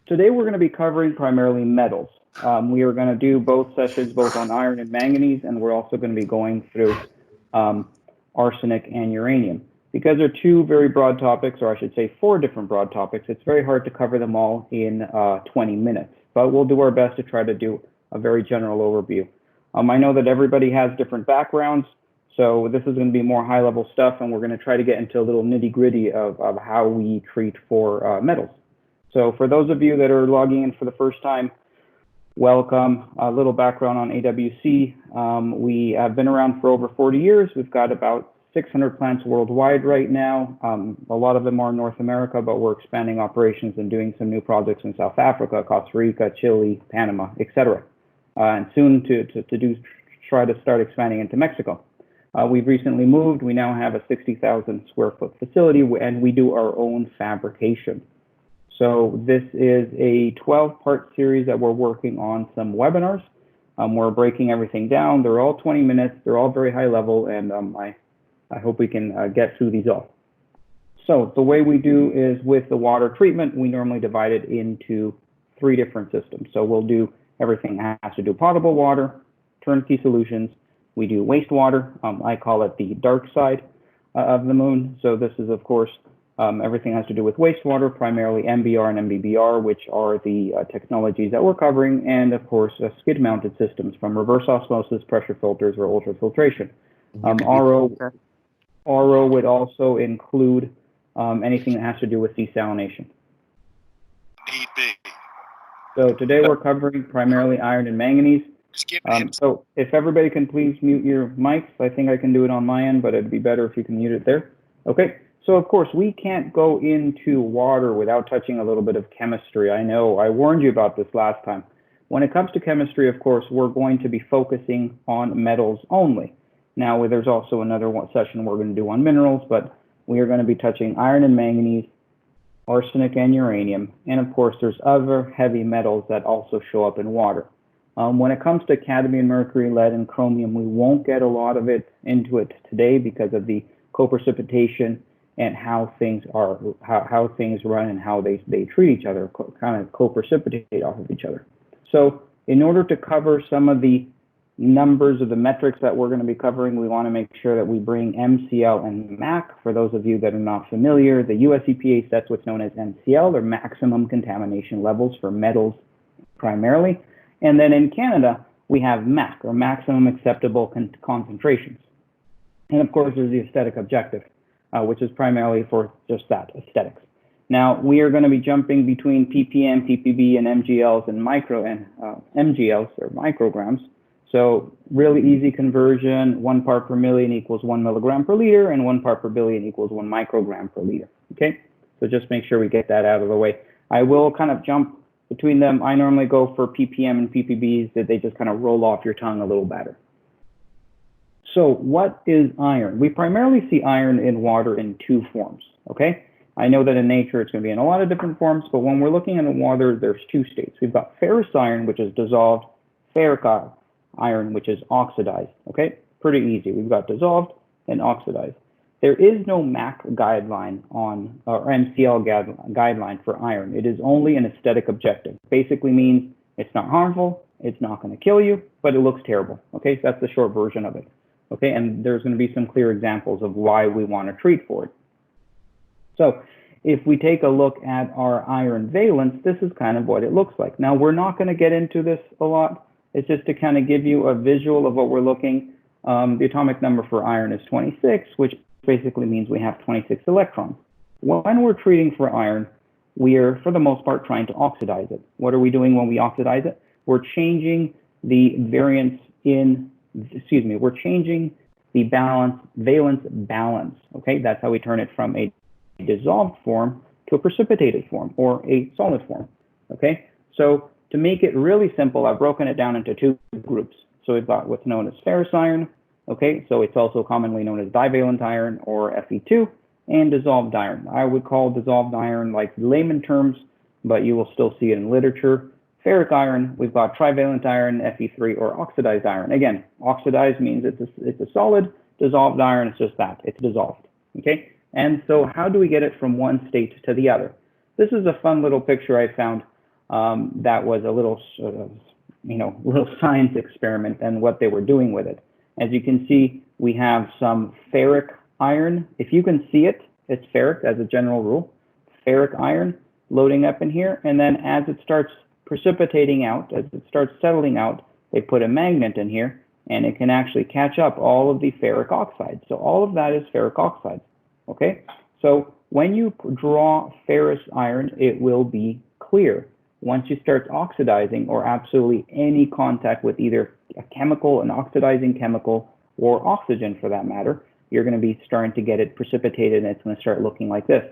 Today we're going to be covering primarily metals. We are going to do both sessions, both on iron and manganese, and we're also going to be going through arsenic and uranium. Because they're two very broad topics, or I should say 4 different broad topics, it's very hard to cover them all in 20 minutes. But we'll do our best to try to do a very general overview. I know that everybody has different backgrounds, so this is going to be more high-level stuff, and we're going to try to get into a little nitty-gritty of how we treat for metals. So for those of you that are logging in for the first time, welcome. A little background on AWC. We have been around for over 40 years. We've got about 600 plants worldwide right now. A lot of them are in North America, but we're expanding operations and doing some new projects in South Africa, Costa Rica, Chile, Panama, etc. And soon to try to start expanding into Mexico. We've recently moved. We now have a 60,000 square foot facility, and we do our own fabrication. So this is a 12-part series that we're working on some webinars. We're breaking everything down. They're all 20 minutes. They're all very high level, and I hope we can get through these all. So the way we do is with the water treatment, we normally divide it into 3 different systems. So we'll do everything that has to do potable water, turnkey solutions. We do wastewater. I call it the dark side of the moon. So this is, of course, everything has to do with wastewater, primarily MBR and MBBR, which are the technologies that we're covering, and of course, skid-mounted systems from reverse osmosis, pressure filters, or ultrafiltration. RO would also include anything that has to do with desalination. So today we're covering primarily iron and manganese. So if everybody can please mute your mics. I think I can do it on my end, but it'd be better if you can mute it there. Okay. So of course, we can't go into water without touching a little bit of chemistry. I know I warned you about this last time. When it comes to chemistry, of course, we're going to be focusing on metals only. Now, there's also another session we're going to do on minerals, but we are going to be touching iron and manganese, arsenic and uranium, and of course, there's other heavy metals that also show up in water. When it comes to cadmium, mercury, lead, and chromium, we won't get a lot of it into it today because of the co-precipitation and how things are, how things run and how they treat each other, kind of co-precipitate off of each other. So in order to cover some of the numbers of the metrics that we're going to be covering, we want to make sure that we bring MCL and MAC. For those of you that are not familiar, the US EPA sets what's known as MCL, or maximum contamination levels for metals primarily. And then in Canada, we have MAC, or maximum acceptable concentrations. And of course, there's the aesthetic objective, which is primarily for just that, aesthetics. Now, we are going to be jumping between ppm, ppb, and MGLs and MGLs, or micrograms. So really easy conversion, 1 part per million equals 1 milligram per liter, and 1 part per billion equals 1 microgram per liter, okay? So just make sure we get that out of the way. I will kind of jump between them. I normally go for ppm and ppbs, that they just kind of roll off your tongue a little better. So what is iron? We primarily see iron in water in 2 forms, okay? I know that in nature it's going to be in a lot of different forms, but when we're looking at the water, there's 2 states. We've got ferrous iron, which is dissolved, ferric iron, which is oxidized, okay? Pretty easy. We've got dissolved and oxidized. There is no MAC guideline on, or MCL guideline for iron. It is only an aesthetic objective. Basically means it's not harmful, it's not going to kill you, but it looks terrible, okay? So that's the short version of it. Okay, and there's going to be some clear examples of why we want to treat for it. So if we take a look at our iron valence, this is kind of what it looks like. Now, we're not going to get into this a lot. It's just to kind of give you a visual of what we're looking. The atomic number for iron is 26, which basically means we have 26 electrons. When we're treating for iron, we are, for the most part, trying to oxidize it. What are we doing when we oxidize it? We're changing the variance in we're changing the valence balance, okay? That's how we turn it from a dissolved form to a precipitated form, or a solid form, okay? So to make it really simple, I've broken it down into 2 groups. So we've got what's known as ferrous iron, okay? So it's also commonly known as divalent iron, or Fe2, and dissolved iron. I would call dissolved iron like layman terms, but you will still see it in literature. Ferric iron, we've got trivalent iron, Fe3, or oxidized iron. Again, oxidized means it's a solid. Dissolved iron is just that, it's dissolved, okay? And so how do we get it from one state to the other? This is a fun little picture I found. that was a little sort of, little science experiment and what they were doing with it. As you can see, we have some ferric iron. If you can see it, it's ferric as a general rule. Ferric iron loading up in here, and then as it starts precipitating out, as it starts settling out, they put a magnet in here, and it can actually catch up all of the ferric oxides. So all of that is ferric oxides, okay? So when you draw ferrous iron, it will be clear. Once you start oxidizing, or absolutely any contact with either a chemical, an oxidizing chemical, or oxygen for that matter, you're going to be starting to get it precipitated, and it's going to start looking like this.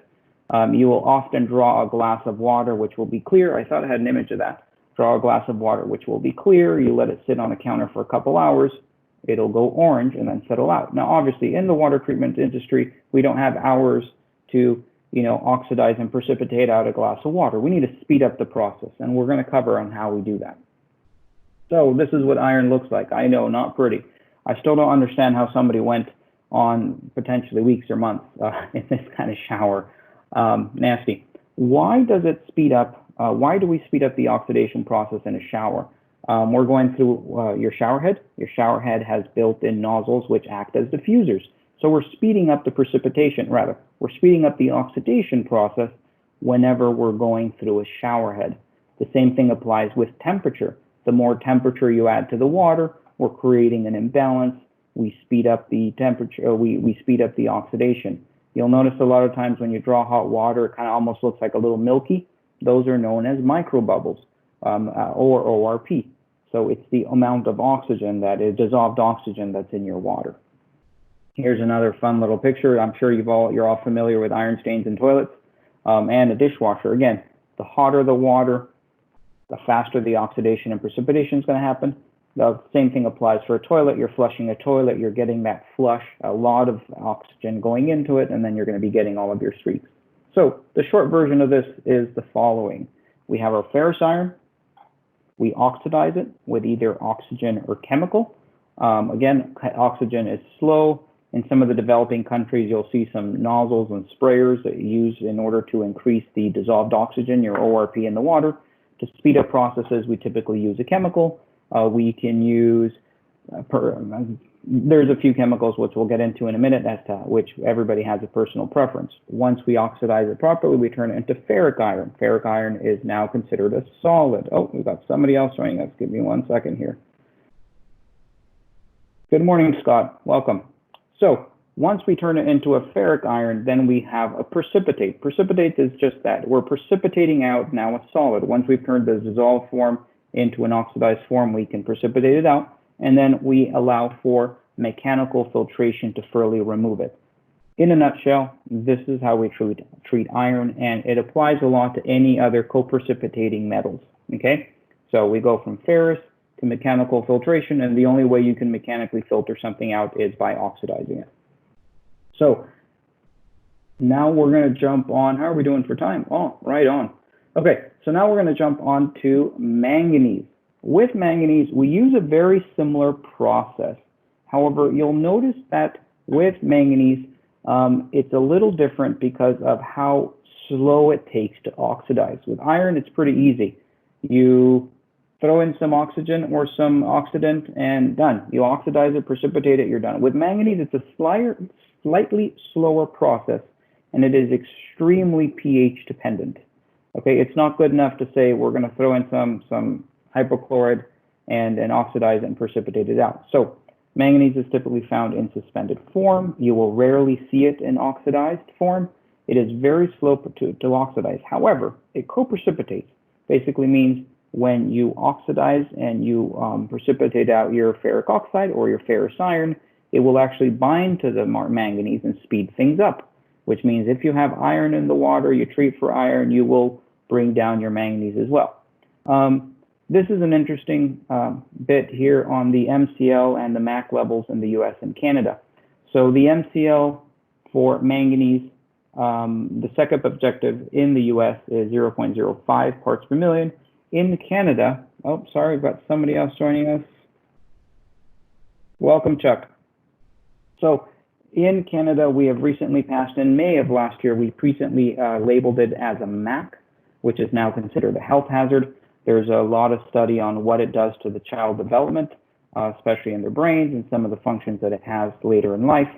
You will often draw a glass of water, which will be clear. I thought I had an image of that. Draw a glass of water, which will be clear. You let it sit on the counter for a couple hours. It'll go orange and then settle out. Now, obviously, in the water treatment industry, we don't have hours to oxidize and precipitate out a glass of water. We need to speed up the process, and we're going to cover on how we do that. So this is what iron looks like. I know, not pretty. I still don't understand how somebody went on potentially weeks or months in this kind of shower. Nasty. Why does it speed up? Why do we speed up the oxidation process in a shower? We're going through your shower head. Your shower head has built-in nozzles which act as diffusers. So we're speeding up the precipitation, rather. We're speeding up the oxidation process whenever we're going through a shower head. The same thing applies with temperature. The more temperature you add to the water, we're creating an imbalance. We speed up the temperature, we speed up the oxidation. You'll notice a lot of times when you draw hot water, it kind of almost looks like a little milky. Those are known as microbubbles, or ORP. So it's the amount of oxygen, that is dissolved oxygen, that's in your water. Here's another fun little picture. I'm sure you're all familiar with iron stains in toilets and a dishwasher. Again, the hotter the water, the faster the oxidation and precipitation is going to happen. The same thing applies for a toilet. You're flushing a toilet, you're getting that flush, a lot of oxygen going into it, and then you're going to be getting all of your streaks. So the short version of this is the following. We have our ferrous iron. We oxidize it with either oxygen or chemical. Again, oxygen is slow. In some of the developing countries, you'll see some nozzles and sprayers that you use in order to increase the dissolved oxygen, your ORP, in the water. To speed up processes, we typically use a chemical. We can use, there's a few chemicals which we'll get into in a minute, as to which everybody has a personal preference. Once we oxidize it properly, we turn it into ferric iron. Ferric iron is now considered a solid. Oh, we've got somebody else joining us. Give me 1 second here. Good morning, Scott. Welcome. So once we turn it into a ferric iron, then we have a precipitate. Precipitate is just that. We're precipitating out now a solid. Once we've turned the dissolved form into an oxidized form, we can precipitate it out, and then we allow for mechanical filtration to thoroughly remove it. In a nutshell, this is how we treat iron, and it applies a lot to any other co-precipitating metals, okay? So we go from ferrous to mechanical filtration, and the only way you can mechanically filter something out is by oxidizing it. So now we're going to jump on, how are we doing for time? Oh, right on. Okay, so now we're going to jump on to manganese. With manganese, we use a very similar process. However, you'll notice that with manganese, it's a little different because of how slow it takes to oxidize. With iron, it's pretty easy. You throw in some oxygen or some oxidant and done. You oxidize it, precipitate it, you're done. With manganese, it's a slightly slower process, and it is extremely pH dependent. Okay, it's not good enough to say we're going to throw in some hypochlorite and oxidize it and precipitate it out. So manganese is typically found in suspended form. You will rarely see it in oxidized form. It is very slow to oxidize. However, it co-precipitates. Basically means when you oxidize and you precipitate out your ferric oxide or your ferrous iron, it will actually bind to the manganese and speed things up, which means if you have iron in the water, you treat for iron, you will bring down your manganese as well. This is an interesting bit here on the MCL and the MAC levels in the US and Canada. So the MCL for manganese, the second objective in the US is 0.05 parts per million. In Canada, oh, sorry, we've got somebody else joining us. Welcome, Chuck. So in Canada, we have recently passed, in May of last year, we recently labeled it as a MAC. which is now considered a health hazard. There's a lot of study on what it does to the child development, especially in their brains and some of the functions that it has later in life.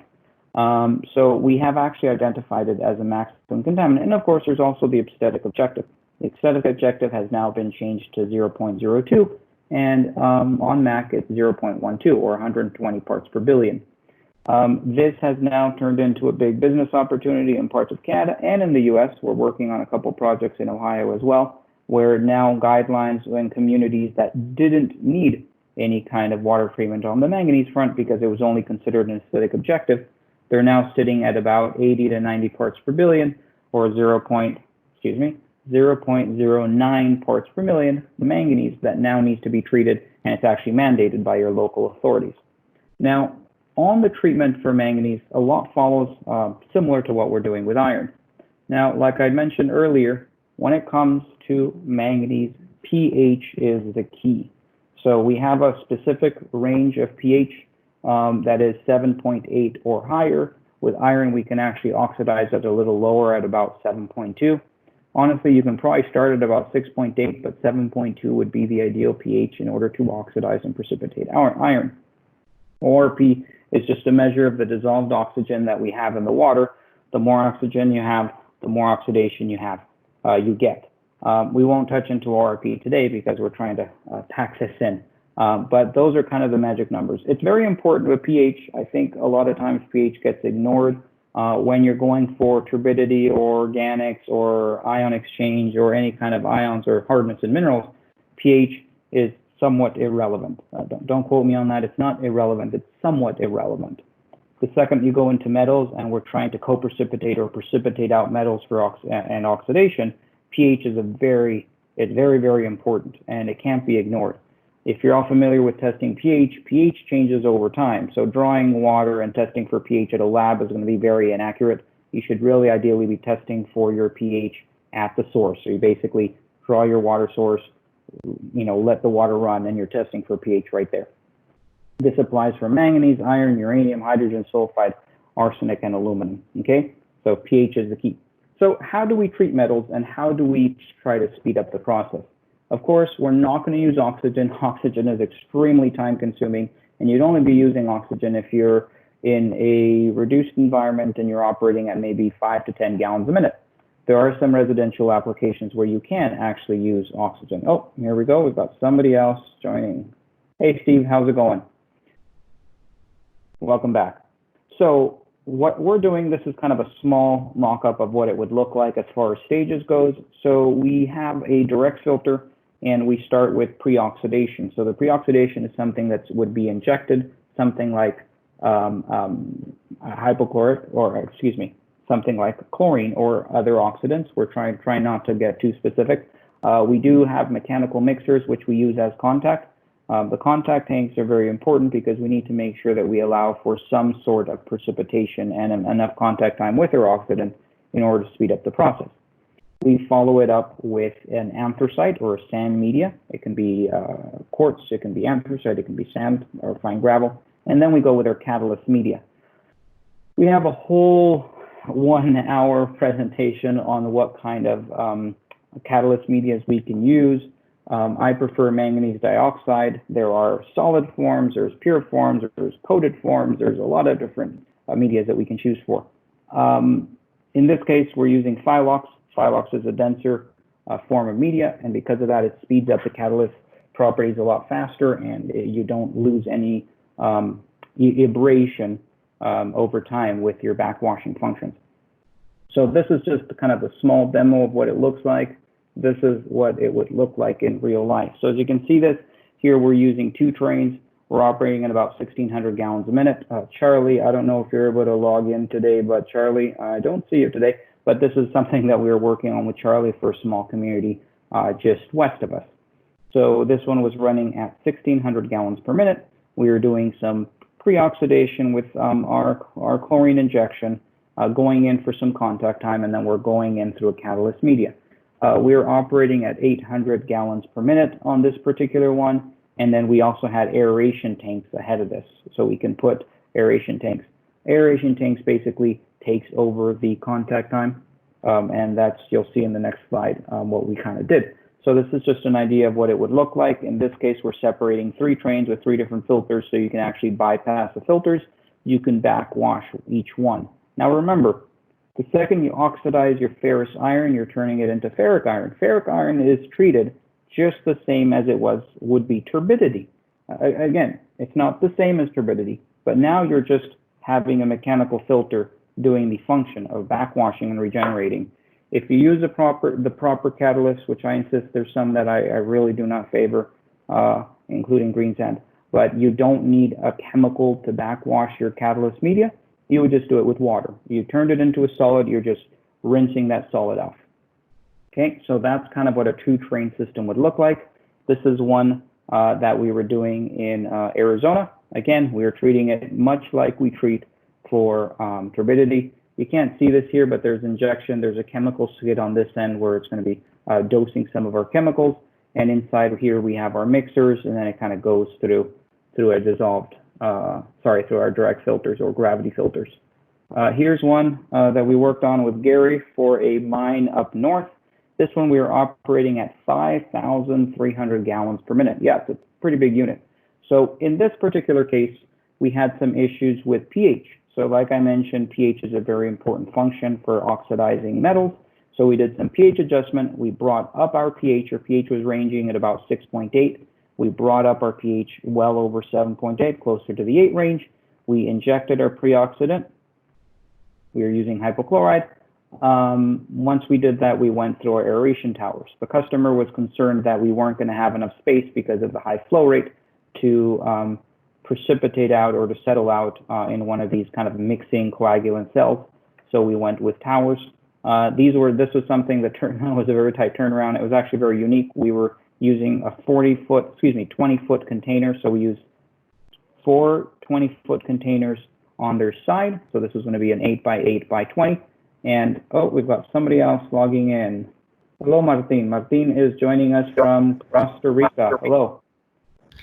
So we have actually identified it as a maximum contaminant. And of course, there's also the aesthetic objective. The aesthetic objective has now been changed to 0.02, and on MAC it's 0.12, or 120 parts per billion. This has now turned into a big business opportunity in parts of Canada and in the US. We're working on a couple projects in Ohio as well, where now guidelines in communities that didn't need any kind of water treatment on the manganese front because it was only considered an aesthetic objective, they're now sitting at about 80 to 90 parts per billion, or 0.09 parts per million manganese that now needs to be treated, and it's actually mandated by your local authorities. Now, on the treatment for manganese, a lot follows similar to what we're doing with iron. Now, like I mentioned earlier, when it comes to manganese, pH is the key. So we have a specific range of pH that is 7.8 or higher. With iron, we can actually oxidize it a little lower at about 7.2. Honestly, you can probably start at about 6.8, but 7.2 would be the ideal pH in order to oxidize and precipitate iron. ORP is just a measure of the dissolved oxygen that we have in the water. The more oxygen you have, the more oxidation you get. We won't touch into ORP today because we're trying to tax this in. But those are kind of the magic numbers. It's very important with pH. I think a lot of times pH gets ignored when you're going for turbidity or organics or ion exchange or any kind of ions or hardness in minerals. pH is somewhat irrelevant. Don't quote me on that. It's not irrelevant. It's somewhat irrelevant. The second you go into metals and we're trying to co-precipitate or precipitate out metals for oxidation, pH is very, very important, and it can't be ignored. If you're all familiar with testing pH, pH changes over time. So drawing water and testing for pH at a lab is going to be very inaccurate. You should really ideally be testing for your pH at the source. So you basically draw your water source, let the water run, and you're testing for pH right there. This applies for manganese, iron, uranium, hydrogen sulfide, arsenic, and aluminum. Okay, so pH is the key. So how do we treat metals, and how do we try to speed up the process? Of course, we're not going to use oxygen. Oxygen is extremely time consuming, and you'd only be using oxygen if you're in a reduced environment and you're operating at maybe 5 to 10 gallons a minute. There are some residential applications where you can actually use oxygen. Oh, here we go. We've got somebody else joining. Hey, Steve, how's it going? Welcome back. So what we're doing, this is kind of a small mock-up of what it would look like as far as stages goes. So we have a direct filter, and we start with pre-oxidation. So the pre-oxidation is something that would be injected, something like hypochlorite, or something like chlorine or other oxidants. We're trying not to get too specific. We do have mechanical mixers, which we use as contact. The contact tanks are very important because we need to make sure that we allow for some sort of precipitation and enough contact time with our oxidant in order to speed up the process. We follow it up with an anthracite or a sand media. It can be quartz, it can be anthracite, it can be sand or fine gravel. And then we go with our catalyst media. We have a whole 1 hour presentation on what kind of catalyst medias we can use. I prefer manganese dioxide. There are solid forms, there's pure forms, there's coated forms, there's a lot of different medias that we can choose for. In this case, we're using Philox. Philox is a denser form of media, and because of that, it speeds up the catalyst properties a lot faster, and you don't lose any abrasion over time with your backwashing functions. So this is just kind of a small demo of what it looks like. This is what it would look like in real life. So as you can see this, here we're using 2 trains. We're operating at about 1,600 gallons a minute. Charlie, I don't know if you're able to log in today, but Charlie, I don't see you today. But this is something that we were working on with Charlie for a small community just west of us. So this one was running at 1,600 gallons per minute. We were doing some pre-oxidation with our chlorine injection, going in for some contact time, and then we're going in through a catalyst media. We're operating at 800 gallons per minute on this particular one, and then we also had aeration tanks ahead of this, so we can put aeration tanks. Aeration tanks basically takes over the contact time. And that's, you'll see in the next slide what we kind of did. So this is just an idea of what it would look like. In this case, we're separating 3 trains with 3 different filters, so you can actually bypass the filters. You can backwash each one. Now remember, the second you oxidize your ferrous iron, you're turning it into ferric iron. Ferric iron is treated just the same as it would be turbidity. Again, it's not the same as turbidity, but now you're just having a mechanical filter doing the function of backwashing and regenerating. If you use the proper catalyst, which I insist there's some that I really do not favor, including green sand, but you don't need a chemical to backwash your catalyst media. You would just do it with water. You turned it into a solid, you're just rinsing that solid off. Okay, so that's kind of what a 2-train system would look like. This is one that we were doing in Arizona. Again, we are treating it much like we treat for turbidity. You can't see this here, but there's injection. There's a chemical skid on this end where it's going to be dosing some of our chemicals. And inside here, we have our mixers, and then it kind of goes through a dissolved, through our direct filters or gravity filters. Here's one that we worked on with Gary for a mine up north. This one we are operating at 5,300 gallons per minute. Yeah, it's a pretty big unit. So in this particular case, we had some issues with pH. So like I mentioned, pH is a very important function for oxidizing metals. So we did some pH adjustment. We brought up our pH. Our pH was ranging at about 6.8. We brought up our pH well over 7.8, closer to the 8 range. We injected our preoxidant. We are using hypochlorite. Once we did that, we went through our aeration towers. The customer was concerned that we weren't going to have enough space because of the high flow rate to precipitate out or to settle out in one of these kind of mixing coagulant cells. So we went with towers. This was something that was a very tight turnaround. It was actually very unique. We were using a 20-foot container. So we used 4 20-foot containers on their side. So this is going to be an 8x8 by 20. And oh, we've got somebody else logging in. Hello, Martin. Martin is joining us from Costa Rica. Hello.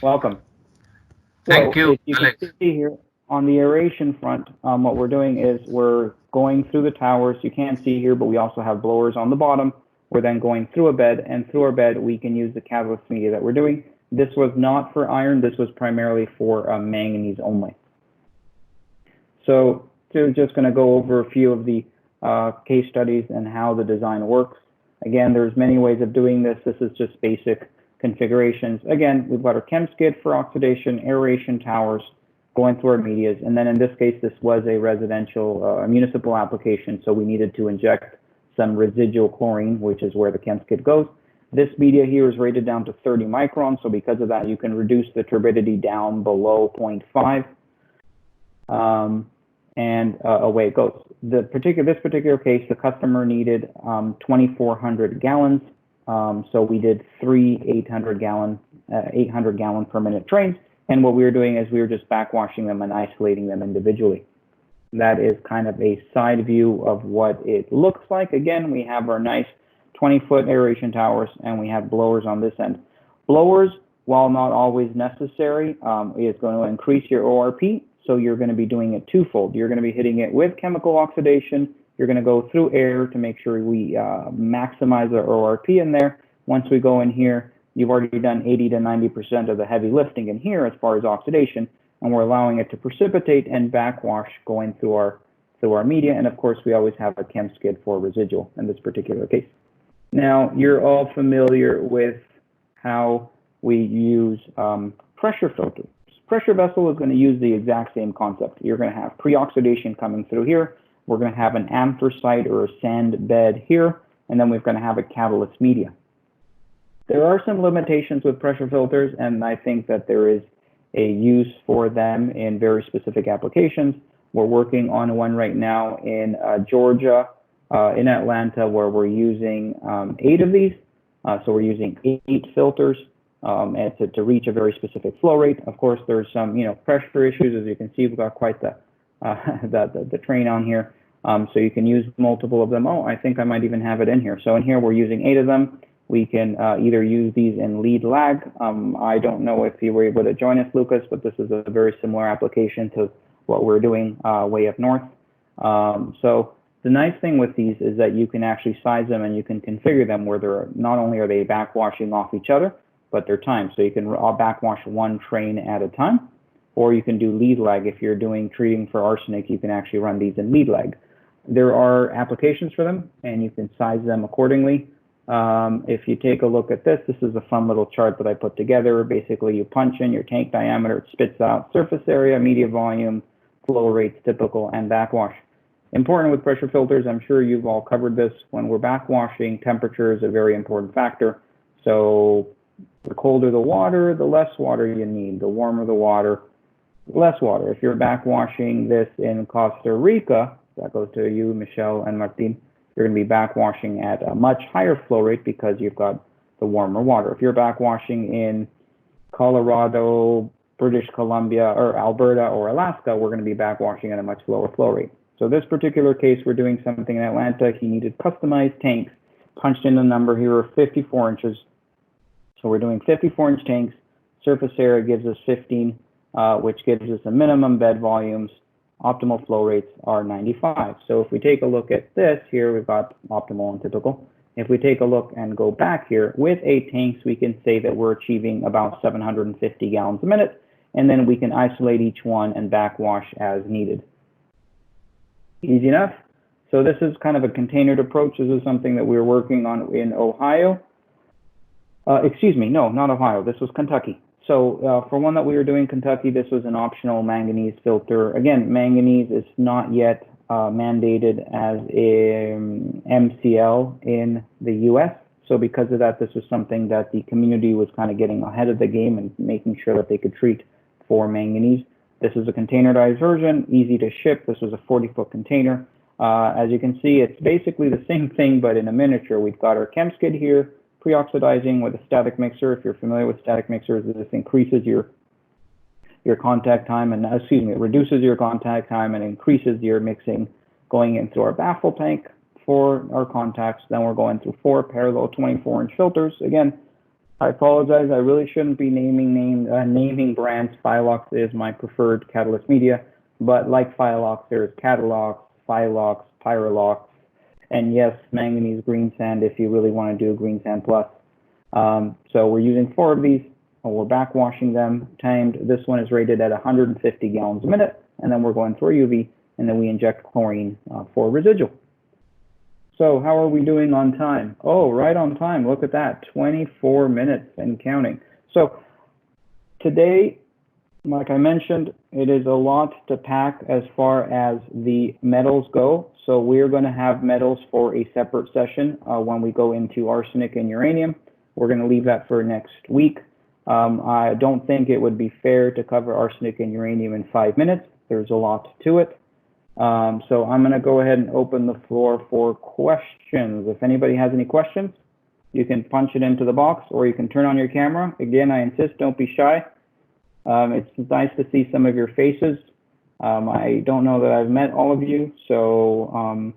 Welcome. Thank you, if you Alex. can see here on the aeration front, what we're doing is we're going through the towers. You can't see here, but we also have blowers on the bottom. We're then going through a bed, and through our bed, we can use the catalyst media that we're doing. This was not for iron. This was primarily for manganese only. So we're just going to go over a few of the case studies and how the design works. Again, there's many ways of doing this. This is just basic configurations. Again, we've got our chem skid for oxidation, aeration towers, going through our medias. And then in this case, this was a residential, municipal application. So we needed to inject some residual chlorine, which is where the chem skid goes. This media here is rated down to 30 microns. So because of that, you can reduce the turbidity down below 0.5. And away it goes. This particular case, the customer needed 2,400 gallons. So we did 3 800 gallon per minute trains. And what we were doing is we were just backwashing them and isolating them individually. That is kind of a side view of what it looks like. Again, we have our nice 20-foot aeration towers, and we have blowers on this end. Blowers, while not always necessary, is going to increase your ORP. So you're going to be doing it twofold. You're going to be hitting it with chemical oxidation. You're going to go through air to make sure we maximize our ORP in there. Once we go in here, you've already done 80 to 90% of the heavy lifting in here as far as oxidation, and we're allowing it to precipitate and backwash going through our media. And of course, we always have a chem skid for residual in this particular case. Now, you're all familiar with how we use pressure filters. Pressure vessel is going to use the exact same concept. You're going to have pre-oxidation coming through here. We're going to have an anthracite or a sand bed here, and then we're going to have a catalyst media. There are some limitations with pressure filters, and I think that there is a use for them in very specific applications. We're working on one right now in Georgia, in Atlanta, where we're using 8 of these. So we're using 8 filters. And to reach a very specific flow rate. Of course, there's some pressure issues. As you can see, we've got quite the train on here. So you can use multiple of them. Oh, I think I might even have it in here. So in here, we're using 8 of them. We can either use these in lead lag. I don't know if you were able to join us, Lucas, but this is a very similar application to what we're doing way up north. So The nice thing with these is that you can actually size them and you can configure them where they're not only are they backwashing off each other, but they're timed. So you can backwash one train at a time, or you can do lead lag. If you're doing treating for arsenic, you can actually run these in lead lag. There are applications for them, and you can size them accordingly. If you take a look at this, this is a fun little chart that I put together. Basically, you punch in your tank diameter, it spits out surface area, media volume, flow rates, typical, and backwash. Important with pressure filters, I'm sure you've all covered this. When we're backwashing, temperature is a very important factor. So the colder the water, the less water you need. The warmer the water, less water. If you're backwashing this in Costa Rica, that goes to you, Michelle and Martin, you're going to be backwashing at a much higher flow rate because you've got the warmer water. If you're backwashing in Colorado, British Columbia, or Alberta, or Alaska, we're going to be backwashing at a much lower flow rate. So this particular case, we're doing something in Atlanta. He needed customized tanks, punched in the number here of 54 inches. So we're doing 54-inch tanks. Surface area gives us 15, which gives us a minimum bed volumes. Optimal flow rates are 95. So if we take a look at this here, we've got optimal and typical. If we take a look and go back here, with 8 tanks, we can say that we're achieving about 750 gallons a minute, and then we can isolate each one and backwash as needed. Easy enough. So this is kind of a containered approach. This is something that we were working on in Ohio. Excuse me, no, not Ohio. This was Kentucky. So for one that we were doing in Kentucky, this was an optional manganese filter. Again, manganese is not yet mandated as a MCL in the US. So because of that, this was something that the community was kind of getting ahead of the game and making sure that they could treat for manganese. This is a containerized version, easy to ship. This was a 40-foot container. As you can see, it's basically the same thing, but in a miniature. We've got our chem skid here, pre-oxidizing with a static mixer. If you're familiar with static mixers, this increases your contact time, and it reduces your contact time and increases your mixing going into our baffle tank for our contacts. Then we're going through 4 parallel 24-inch filters. Again, I apologize. I really shouldn't be naming brands. Philox is my preferred catalyst media, but like Philox, there's Catalox, Philox, Pyrolox, and yes, manganese green sand if you really want to do a green sand plus. So we're using 4 of these, and we're backwashing them, timed. This one is rated at 150 gallons a minute, and then we're going through UV, and then we inject chlorine for residual. So how are we doing on time? Oh, right on time. Look at that, 24 minutes and counting. So today, like I mentioned, it is a lot to pack as far as the metals go. So we're going to have metals for a separate session when we go into arsenic and uranium. We're going to leave that for next week. I don't think it would be fair to cover arsenic and uranium in 5 minutes. There's a lot to it. So I'm going to go ahead and open the floor for questions. If anybody has any questions, you can punch it into the box or you can turn on your camera. Again, I insist, don't be shy. It's nice to see some of your faces. I don't know that I've met all of you, so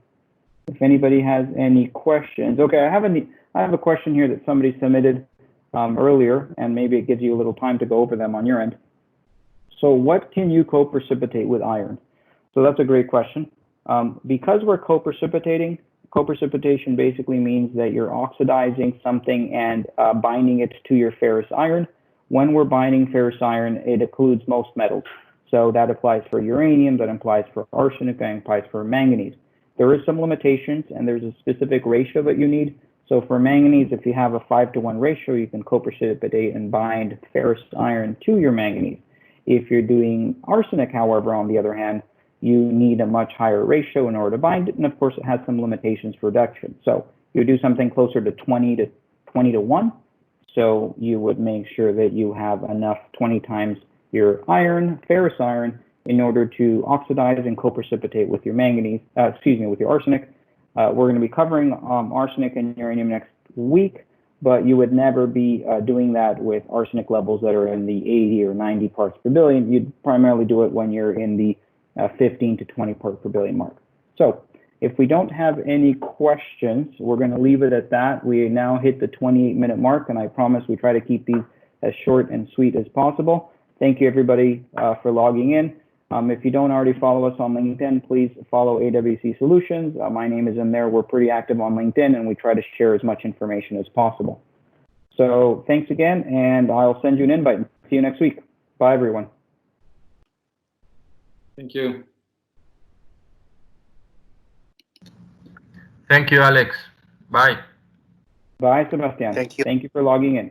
if anybody has any questions. Okay, I have a question here that somebody submitted earlier, and maybe it gives you a little time to go over them on your end. So what can you co-precipitate with iron? So that's a great question. Because we're co-precipitating, co-precipitation basically means that you're oxidizing something and binding it to your ferrous iron. When we're binding ferrous iron, it includes most metals. So that applies for uranium, that applies for arsenic, that applies for manganese. There is some limitations, and there's a specific ratio that you need. So for manganese, if you have a 5-to-1 ratio, you can co-precipitate and bind ferrous iron to your manganese. If you're doing arsenic, however, on the other hand, you need a much higher ratio in order to bind it, and of course it has some limitations for reduction. So you do something closer to 20 to 1. So you would make sure that you have enough 20 times your iron, ferrous iron, in order to oxidize and co-precipitate with your manganese, with your arsenic. We're going to be covering arsenic and uranium next week, but you would never be doing that with arsenic levels that are in the 80 or 90 parts per billion. You'd primarily do it when you're in the 15 to 20 parts per billion mark. So if we don't have any questions, we're going to leave it at that. We now hit the 28-minute mark, and I promise we try to keep these as short and sweet as possible. Thank you, everybody, for logging in. If you don't already follow us on LinkedIn, please follow AWC Solutions. My name is in there. We're pretty active on LinkedIn, and we try to share as much information as possible. So thanks again, and I'll send you an invite. See you next week. Bye, everyone. Thank you. Thank you, Alex. Bye. Bye, Sebastian. Thank you. Thank you for logging in.